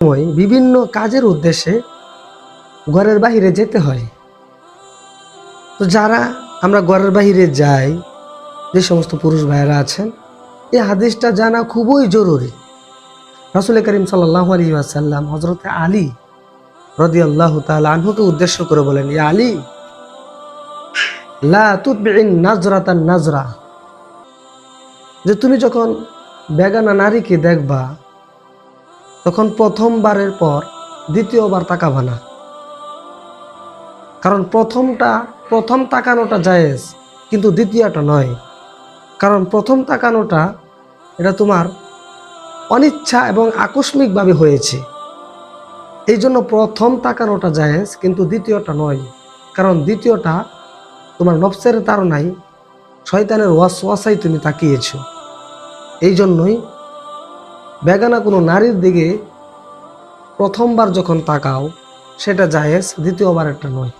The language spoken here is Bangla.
সময় বিভিন্ন কাজের উদ্দেশ্যে ঘরের বাহিরে যেতে হয়। তো যারা আমরা ঘরের বাহিরে যাই, যে সমস্ত পুরুষ ভাইয়েরা আছেন, এই হাদিসটা জানা খুবই জরুরি। রাসূল করিম সাল্লাল্লাহু আলাইহি ওয়াসাল্লাম হযরত আলী রাদিয়াল্লাহু তাআলা আনহুকে উদ্দেশ্য করে বলেন, ইয়া আলী, লা তুতবিইন নাজরাতান নাজরা, যে তুমি যখন বেগানা নারীকে দেখবা তখন প্রথমবারের পর দ্বিতীয়বার তাকাবা না। কারণ প্রথম তাকানোটা জায়েজ, কিন্তু দ্বিতীয়টা নয়। কারণ প্রথম তাকানোটা এটা তোমার অনিচ্ছা এবং আকস্মিকভাবে হয়েছে, এই জন্য প্রথম তাকানোটা জায়েজ, কিন্তু দ্বিতীয়টা নয়। কারণ দ্বিতীয়টা তোমার নফসের তাড়নায়, শয়তানের ওয়াসওয়াসায় তুমি তাকিয়েছ। এই জন্যই বেগানা কোনো নারীর দিকে প্রথমবার যখন তাকাও সেটা জায়েজ, দ্বিতীয়বার একটা নয়।